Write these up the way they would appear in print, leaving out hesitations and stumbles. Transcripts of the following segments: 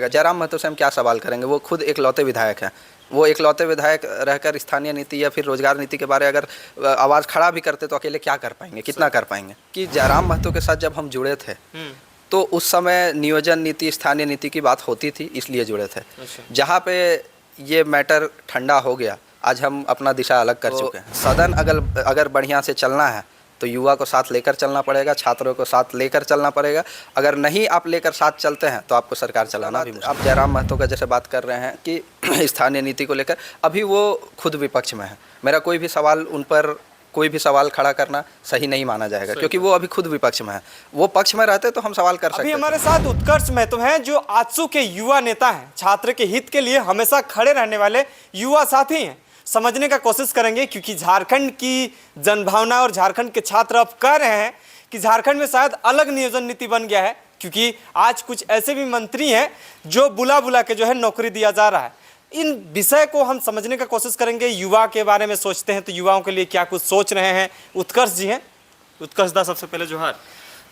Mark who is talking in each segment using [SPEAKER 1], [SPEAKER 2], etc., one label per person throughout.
[SPEAKER 1] जयराम महतो से हम क्या सवाल करेंगे? वो खुद एकलौते विधायक हैं। वो एकलौते विधायक रहकर स्थानीय नीति या फिर रोजगार नीति के बारे अगर आवाज़ खड़ा भी करते तो अकेले क्या कर पाएंगे, कितना कर पाएंगे? कि जयराम महतो के साथ जब हम जुड़े थे तो उस समय नियोजन नीति, स्थानीय नीति की बात होती थी, इसलिए जुड़े थे। जहाँ पे ये मैटर ठंडा हो गया, आज हम अपना दिशा अलग कर चुके हैं। सदन अगर बढ़िया से चलना है तो युवा को साथ लेकर चलना पड़ेगा, छात्रों को साथ लेकर चलना पड़ेगा। अगर नहीं आप लेकर साथ चलते हैं तो आपको सरकार चलाना भी मुश्किल। आप जयराम महतो का जैसे बात कर रहे हैं कि स्थानीय नीति को लेकर, अभी वो खुद विपक्ष में है। मेरा कोई भी सवाल उन पर, कोई भी सवाल खड़ा करना सही नहीं माना जाएगा, क्योंकि वो अभी खुद विपक्ष में है। वो पक्ष में रहते तो हम सवाल कर सकते।
[SPEAKER 2] अभी हमारे साथ उत्कर्ष महतो हैं, जो आजसू के युवा नेता हैं, छात्र के हित के लिए हमेशा खड़े रहने वाले युवा साथी हैं। समझने का कोशिश करेंगे, क्योंकि झारखंड की जनभावना और झारखंड के छात्र अब कह रहे हैं कि झारखंड में शायद अलग नियोजन नीति बन गया है, क्योंकि आज कुछ ऐसे भी मंत्री हैं जो बुला बुला के जो है नौकरी दिया जा रहा है। इन विषय को हम समझने का कोशिश करेंगे। युवा के बारे में सोचते हैं तो युवाओं के लिए क्या कुछ सोच रहे हैं। उत्कर्ष जी हैं। उत्कर्ष दा, सबसे पहले जोहार।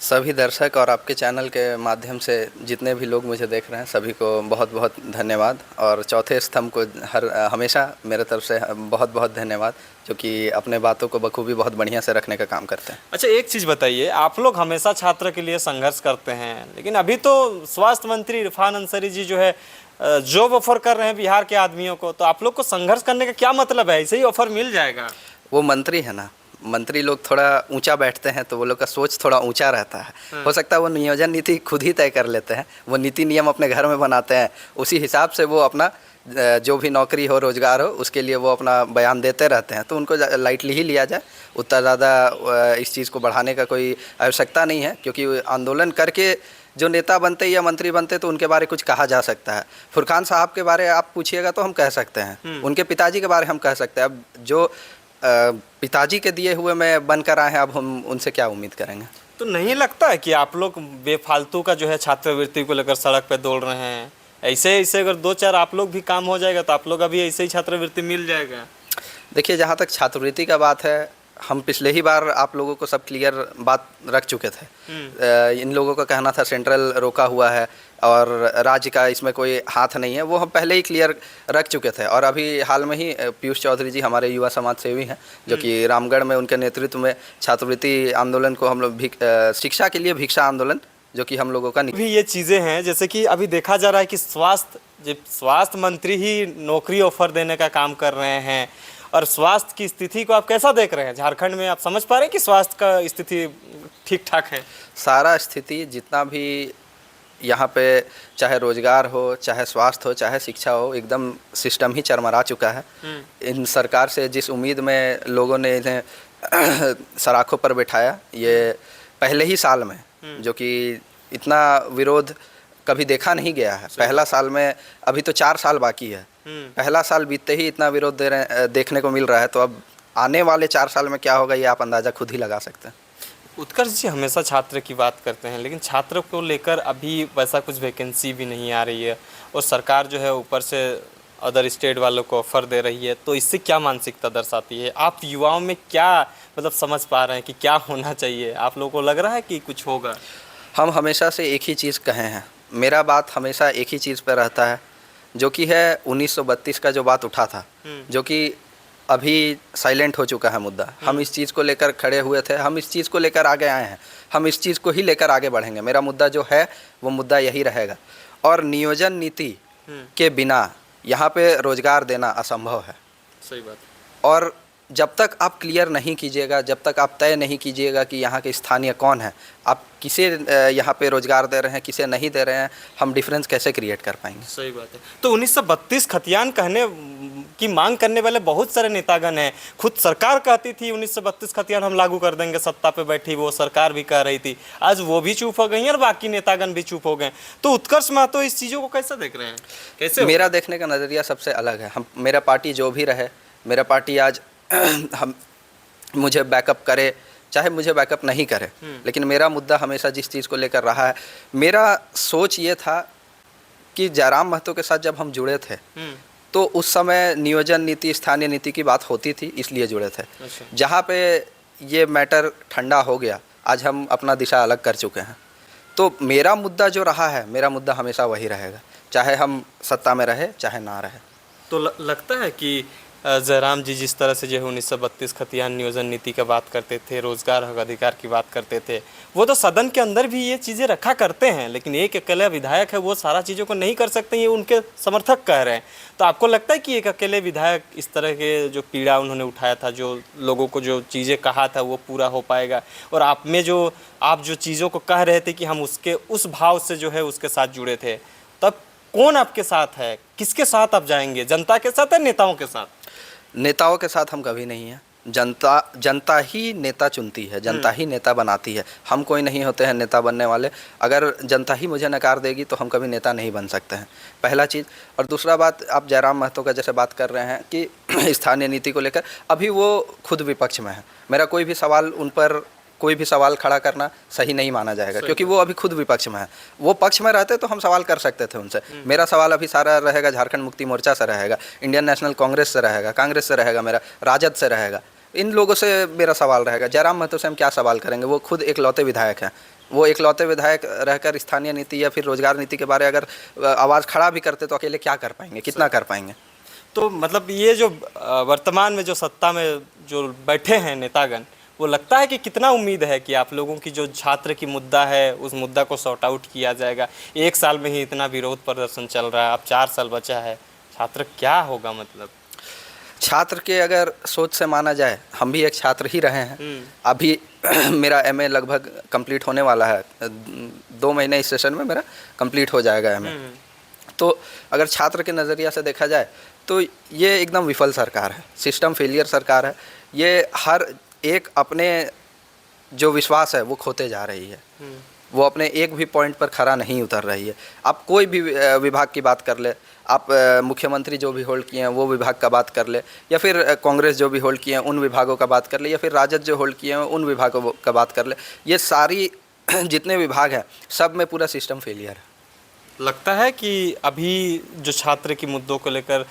[SPEAKER 1] सभी दर्शक और आपके चैनल के माध्यम से जितने भी लोग मुझे देख रहे हैं सभी को बहुत बहुत धन्यवाद। और चौथे स्तंभ को हमेशा मेरे तरफ से बहुत बहुत धन्यवाद, जो कि अपने बातों को बखूबी बहुत बढ़िया से रखने का काम करते हैं।
[SPEAKER 2] अच्छा, एक चीज़ बताइए, आप लोग हमेशा छात्र के लिए संघर्ष करते हैं, लेकिन अभी तो स्वास्थ्य मंत्री इरफान अंसारी जी जो है जॉब ऑफर कर रहे हैं बिहार के आदमियों को, तो आप लोग को संघर्ष करने का क्या मतलब है? ऐसे ही ऑफर मिल जाएगा?
[SPEAKER 1] वो मंत्री है ना, मंत्री लोग थोड़ा ऊंचा बैठते हैं तो वो लोग का सोच थोड़ा ऊंचा रहता है। हो सकता है वो नियोजन नीति खुद ही तय कर लेते हैं, वो नीति नियम अपने घर में बनाते हैं, उसी हिसाब से वो अपना जो भी नौकरी हो, रोजगार हो, उसके लिए वो अपना बयान देते रहते हैं। तो उनको लाइटली ही लिया जाए, उतना ज़्यादा इस चीज़ को बढ़ाने का कोई आवश्यकता नहीं है, क्योंकि आंदोलन करके जो नेता बनते या मंत्री बनते तो उनके बारे कुछ कहा जा सकता है। फुरकान साहब के बारे आप पूछिएगा तो हम कह सकते हैं, उनके पिताजी के बारे हम कह सकते हैं। अब जो पिताजी के दिए हुए में बनकर आए हैं, अब हम उनसे क्या उम्मीद करेंगे?
[SPEAKER 2] तो नहीं लगता है कि आप लोग बेफालतू का जो है छात्रवृत्ति को लेकर सड़क पे दौड़ रहे हैं? ऐसे ऐसे अगर 2-4 आप लोग भी काम हो जाएगा तो आप लोग अभी ऐसे ही छात्रवृत्ति मिल जाएगा।
[SPEAKER 1] देखिए, जहाँ तक छात्रवृत्ति का बात है, हम पिछले ही बार आप लोगों को सब क्लियर बात रख चुके थे। इन लोगों का कहना था सेंट्रल रोका हुआ है और राज्य का इसमें कोई हाथ नहीं है, वो हम पहले ही क्लियर रख चुके थे। और अभी हाल में ही पीयूष चौधरी जी हमारे युवा समाज सेवी हैं, जो कि रामगढ़ में उनके नेतृत्व में छात्रवृत्ति आंदोलन को हम लोग शिक्षा के लिए भिक्षा आंदोलन, जो कि हम लोगों का
[SPEAKER 2] भी ये चीज़ें हैं, जैसे कि अभी देखा जा रहा है कि स्वास्थ्य मंत्री ही नौकरी ऑफर देने का काम कर रहे हैं। और स्वास्थ्य की स्थिति को आप कैसा देख रहे हैं झारखंड में? आप समझ पा रहे हैं कि स्वास्थ्य का स्थिति ठीक ठाक है?
[SPEAKER 1] सारा स्थिति जितना भी यहाँ पे, चाहे रोजगार हो, चाहे स्वास्थ्य हो, चाहे शिक्षा हो, एकदम सिस्टम ही चरमरा चुका है। इन सरकार से जिस उम्मीद में लोगों ने इन्हें सराखों पर बिठाया, ये पहले ही साल में, जो कि इतना विरोध कभी देखा नहीं गया है। पहला साल में, अभी तो 4 साल बाकी है, पहला साल बीतते ही इतना विरोध देखने को मिल रहा है। तो अब आने वाले 4 साल में क्या होगा, ये आप अंदाज़ा खुद ही लगा सकते हैं।
[SPEAKER 2] उत्कर्ष जी हमेशा छात्र की बात करते हैं, लेकिन छात्र को लेकर अभी वैसा कुछ वैकेंसी भी नहीं आ रही है, और सरकार जो है ऊपर से अदर स्टेट वालों को ऑफर दे रही है। तो इससे क्या मानसिकता दर्शाती है? आप युवाओं में क्या मतलब समझ पा रहे हैं कि क्या होना चाहिए? आप लोगों को लग रहा है कि कुछ होगा?
[SPEAKER 1] हम हमेशा से एक ही चीज़ कहे हैं, मेरा बात हमेशा एक ही चीज़ पर रहता है, जो कि है 1932 का जो बात उठा था, जो कि अभी साइलेंट हो चुका है मुद्दा। हम इस चीज़ को लेकर खड़े हुए थे, हम इस चीज़ को लेकर आगे आए हैं, हम इस चीज़ को ही लेकर आगे बढ़ेंगे। मेरा मुद्दा जो है वो मुद्दा यही रहेगा। और नियोजन नीति के बिना यहाँ पे रोजगार देना असंभव है।
[SPEAKER 2] सही बात।
[SPEAKER 1] और जब तक आप क्लियर नहीं कीजिएगा, जब तक आप तय नहीं कीजिएगा कि यहाँ के स्थानीय कौन है, आप किसे यहाँ पे रोजगार दे रहे हैं, किसे नहीं दे रहे हैं, हम डिफरेंस कैसे क्रिएट कर पाएंगे?
[SPEAKER 2] सही बात है। तो 1932 खतियान कहने की मांग करने वाले बहुत सारे नेतागण हैं। खुद सरकार कहती थी 1932 खतियान हम लागू कर देंगे, सत्ता पे बैठी वो सरकार भी कह रही थी। आज वो भी चुप हो गई और बाकी नेतागण भी चुप हो गए। तो उत्कर्ष महतो इस चीज़ों को कैसे देख रहे हैं? कैसे?
[SPEAKER 1] मेरा देखने का नज़रिया सबसे अलग है। मेरा पार्टी जो भी रहे, मेरा पार्टी आज मुझे बैकअप करे, चाहे मुझे बैकअप नहीं करे, लेकिन मेरा मुद्दा हमेशा जिस चीज़ को लेकर रहा है, मेरा सोच ये था कि जयराम महतो के साथ जब हम जुड़े थे तो उस समय नियोजन नीति, स्थानीय नीति की बात होती थी, इसलिए जुड़े थे। जहाँ पे ये मैटर ठंडा हो गया, आज हम अपना दिशा अलग कर चुके हैं। तो मेरा मुद्दा जो रहा है, मेरा मुद्दा हमेशा वही रहेगा चाहे हम सत्ता में रहे चाहे ना रहे।
[SPEAKER 2] तो लगता है कि जयराम जी जिस तरह से जो है 1932 खतियान नियोजन नीति का बात करते थे, रोजगार हक अधिकार की बात करते थे, वो तो सदन के अंदर भी ये चीज़ें रखा करते हैं, लेकिन एक अकेला विधायक है वो सारा चीज़ों को नहीं कर सकते, ये उनके समर्थक कह रहे हैं। तो आपको लगता है कि एक अकेले विधायक इस तरह के जो पीड़ा उन्होंने उठाया था, जो लोगों को जो चीज़ें कहा था वो पूरा हो पाएगा? और आप जो चीज़ों को कह रहे थे कि हम उसके उस भाव से जो है उसके साथ जुड़े थे, तब कौन आपके साथ है? किसके साथ आप जाएंगे? जनता के साथ या नेताओं के साथ?
[SPEAKER 1] नेताओं के साथ हम कभी नहीं हैं। जनता ही नेता चुनती है, जनता ही नेता बनाती है। हम कोई नहीं होते हैं नेता बनने वाले। अगर जनता ही मुझे नकार देगी तो हम कभी नेता नहीं बन सकते हैं, पहला चीज़। और दूसरा बात, आप जयराम महतो का जैसे बात कर रहे हैं कि स्थानीय नीति को लेकर, अभी वो खुद विपक्ष में है। मेरा कोई भी सवाल खड़ा करना सही नहीं माना जाएगा, क्योंकि वो अभी खुद विपक्ष में है। वो पक्ष में रहते तो हम सवाल कर सकते थे उनसे। मेरा सवाल अभी सारा रहेगा झारखंड मुक्ति मोर्चा से रहेगा, इंडियन नेशनल कांग्रेस से रहेगा, कांग्रेस से रहेगा, मेरा राजद से रहेगा, इन लोगों से मेरा सवाल रहेगा। जयराम महतो से हम क्या सवाल करेंगे? वो खुद एकलौते विधायक हैं। वो एकलौते विधायक रहकर स्थानीय नीति या फिर रोजगार नीति के बारे अगर आवाज़ खड़ा भी करते तो अकेले क्या कर पाएंगे, कितना कर पाएंगे?
[SPEAKER 2] तो मतलब ये जो वर्तमान में जो सत्ता में जो बैठे हैं नेतागण, वो लगता है कि कितना उम्मीद है कि आप लोगों की जो छात्र की मुद्दा है उस मुद्दा को सॉर्ट आउट किया जाएगा? 1 साल में ही इतना विरोध प्रदर्शन चल रहा है, अब 4 साल बचा है, छात्र क्या होगा? मतलब
[SPEAKER 1] छात्र के अगर सोच से माना जाए, हम भी एक छात्र ही रहे हैं। अभी मेरा एमए लगभग कंप्लीट होने वाला है, 2 महीने इस सेशन में मेरा कंप्लीट हो जाएगा एमए। तो अगर छात्र के नज़रिया से देखा जाए तो ये एकदम विफल सरकार है, सिस्टम फेलियर सरकार है। ये हर एक अपने जो विश्वास है वो खोते जा रही है, वो अपने एक भी पॉइंट पर खरा नहीं उतर रही है। आप कोई भी विभाग की बात कर ले, आप मुख्यमंत्री जो भी होल्ड किए हैं वो विभाग का बात कर ले, या फिर कांग्रेस जो भी होल्ड किए हैं उन विभागों का बात कर ले, या फिर राजद जो होल्ड किए हैं उन विभागों का बात कर ले, ये सारी जितने विभाग हैं सब में पूरा सिस्टम फेलियर है।
[SPEAKER 2] लगता है कि अभी जो छात्र की मुद्दों को लेकर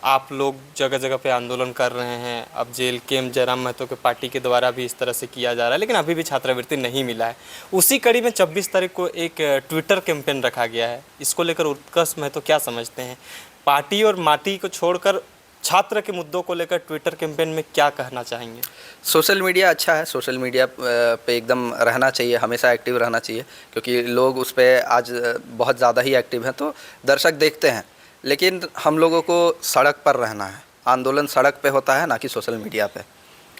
[SPEAKER 2] आप लोग जगह जगह पे आंदोलन कर रहे हैं, अब जेल केम जयराम महतो के पार्टी के द्वारा भी इस तरह से किया जा रहा है, लेकिन अभी भी छात्रवृत्ति नहीं मिला है। उसी कड़ी में 26 तारीख को एक ट्विटर कैंपेन रखा गया है, इसको लेकर उत्कर्ष महतो क्या समझते हैं? पार्टी और माटी को छोड़कर छात्र के मुद्दों को लेकर ट्विटर कैंपेन में क्या कहना चाहेंगे?
[SPEAKER 1] सोशल मीडिया अच्छा है, सोशल मीडिया पे एकदम रहना चाहिए, हमेशा एक्टिव रहना चाहिए, क्योंकि लोग उस पर आज बहुत ज़्यादा ही एक्टिव हैं, तो दर्शक देखते हैं। लेकिन हम लोगों को सड़क पर रहना है, आंदोलन सड़क पे होता है, ना कि सोशल मीडिया पे।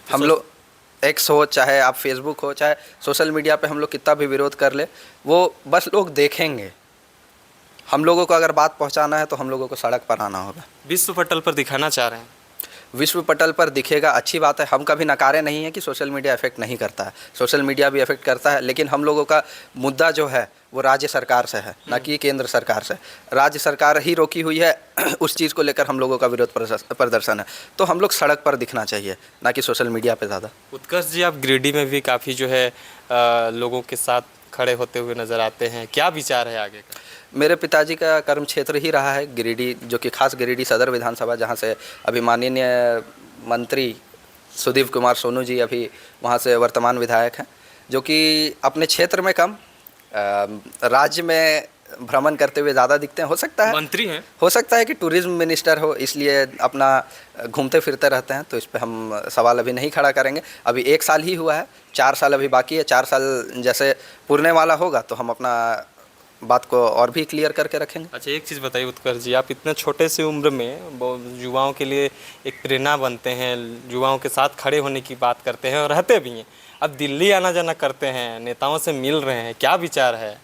[SPEAKER 1] हम लोग एक्स हो, चाहे आप फेसबुक हो, चाहे सोशल मीडिया पे हम लोग कितना भी विरोध कर ले, वो बस लोग देखेंगे। हम लोगों को अगर बात पहुंचाना है तो हम लोगों को सड़क पर आना होगा।
[SPEAKER 2] विश्व पटल पर दिखाना चाह रहे हैं?
[SPEAKER 1] विश्व पटल पर दिखेगा, अच्छी बात है। हम कभी नकारे नहीं है कि सोशल मीडिया इफेक्ट नहीं करता है, सोशल मीडिया भी इफेक्ट करता है, लेकिन हम लोगों का मुद्दा जो है वो राज्य सरकार से है, ना कि केंद्र सरकार से। राज्य सरकार ही रोकी हुई है, उस चीज़ को लेकर हम लोगों का विरोध प्रदर्शन है, तो हम लोग सड़क पर दिखना चाहिए, ना कि सोशल मीडिया पे ज़्यादा।
[SPEAKER 2] उत्कर्ष जी, आप गिरिडीह में भी काफ़ी जो है लोगों के साथ खड़े होते हुए नज़र आते हैं, क्या विचार है आगे का?
[SPEAKER 1] मेरे पिताजी का कर्म क्षेत्र ही रहा है गिरिडीह, जो कि खास गिरिडीह सदर विधानसभा, जहाँ से अभी माननीय मंत्री सुदीप कुमार सोनू जी अभी वहाँ से वर्तमान विधायक हैं, जो कि अपने क्षेत्र में कम राज्य में भ्रमण करते हुए ज़्यादा दिखते हैं। हो सकता है
[SPEAKER 2] मंत्री हैं, हो
[SPEAKER 1] सकता है कि टूरिज्म मिनिस्टर हो, इसलिए अपना घूमते फिरते रहते हैं, तो इस पे हम सवाल अभी नहीं खड़ा करेंगे। अभी 1 साल ही हुआ है, 4 साल अभी बाकी है। 4 साल जैसे पूरने वाला होगा तो हम अपना बात को और भी क्लियर करके रखेंगे।
[SPEAKER 2] अच्छा, एक चीज़ बताइए उत्कर्ष जी, आप इतने छोटे से उम्र में युवाओं के लिए एक प्रेरणा बनते हैं, युवाओं के साथ खड़े होने की बात करते हैं और रहते भी हैं। अब दिल्ली आना जाना करते हैं, नेताओं से मिल रहे हैं, क्या विचार है?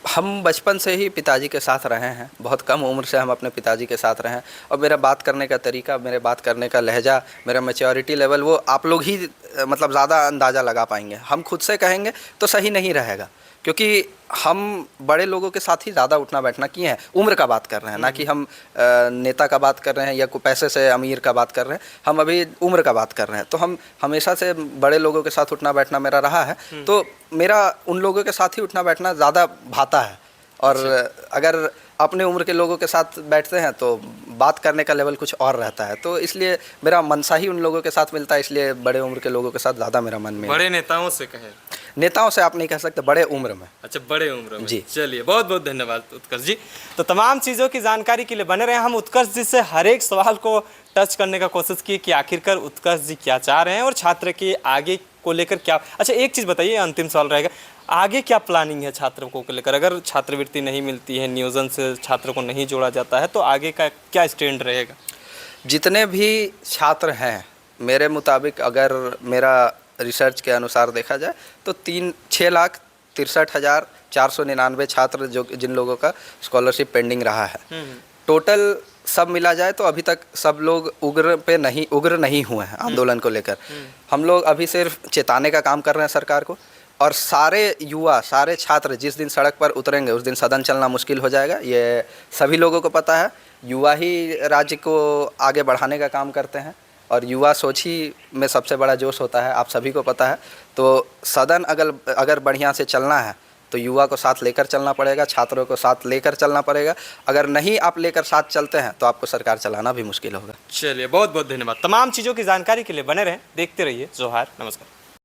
[SPEAKER 1] हम बचपन से ही पिताजी के साथ रहे हैं, बहुत कम उम्र से हम अपने पिताजी के साथ रहे हैं, और मेरा बात करने का तरीका, मेरे बात करने का लहजा, मेरा मैच्योरिटी लेवल, वो आप लोग ही मतलब ज़्यादा अंदाज़ा लगा पाएंगे। हम खुद से कहेंगे तो सही नहीं रहेगा, क्योंकि हम बड़े लोगों के साथ ही ज़्यादा उठना बैठना किए हैं। उम्र का बात कर रहे हैं, ना कि हम नेता का बात कर रहे हैं या कोई पैसे से अमीर का बात कर रहे हैं, हम अभी उम्र का बात कर रहे हैं। तो हम हमेशा से बड़े लोगों के साथ उठना बैठना मेरा रहा है, तो मेरा उन लोगों के साथ ही उठना बैठना ज़्यादा भाता है। और अगर अपने उम्र के लोगों के साथ बैठते हैं तो बात करने का लेवल कुछ और रहता है, तो इसलिए मेरा मनसा ही उन लोगों के साथ मिलता है, इसलिए बड़े उम्र के लोगों के साथ ज़्यादा मेरा मन में।
[SPEAKER 2] बड़े नेताओं से कहे
[SPEAKER 1] नेताओं से आप नहीं कह सकते, बड़े उम्र में।
[SPEAKER 2] अच्छा, बड़े उम्र में
[SPEAKER 1] जी।
[SPEAKER 2] चलिए, बहुत बहुत धन्यवाद उत्कर्ष जी। तो तमाम चीज़ों की जानकारी के लिए बने रहे। हम उत्कर्ष जी से हर एक सवाल को टच करने का कोशिश की कि आखिरकार उत्कर्ष जी क्या चाह रहे हैं और छात्र के आगे को लेकर क्या। अच्छा, एक चीज़ बताइए, अंतिम सवाल रहेगा, आगे क्या प्लानिंग है छात्रों को लेकर? अगर छात्रवृत्ति नहीं मिलती है, नियोजन से छात्र को नहीं जोड़ा जाता है, तो आगे का क्या स्टैंड रहेगा?
[SPEAKER 1] जितने भी छात्र हैं, मेरे मुताबिक अगर मेरा रिसर्च के अनुसार देखा जाए तो 6,63,499 छात्र जो जिन लोगों का स्कॉलरशिप पेंडिंग रहा है, टोटल सब मिला जाए तो अभी तक सब लोग उग्र नहीं हुए हैं आंदोलन को लेकर। हम लोग अभी सिर्फ चेताने का काम कर रहे हैं सरकार को, और सारे युवा, सारे छात्र जिस दिन सड़क पर उतरेंगे उस दिन सदन चलना मुश्किल हो जाएगा। ये सभी लोगों को पता है। युवा ही राज्य को आगे बढ़ाने का काम करते हैं और युवा सोच ही में सबसे बड़ा जोश होता है, आप सभी को पता है। तो सदन अगर बढ़िया से चलना है तो युवा को साथ लेकर चलना पड़ेगा, छात्रों को साथ लेकर चलना पड़ेगा। अगर नहीं आप लेकर साथ चलते हैं तो आपको सरकार चलाना भी मुश्किल होगा।
[SPEAKER 2] चलिए, बहुत बहुत धन्यवाद। तमाम चीज़ों की जानकारी के लिए बने रहें, देखते रहिए जोहार। नमस्कार।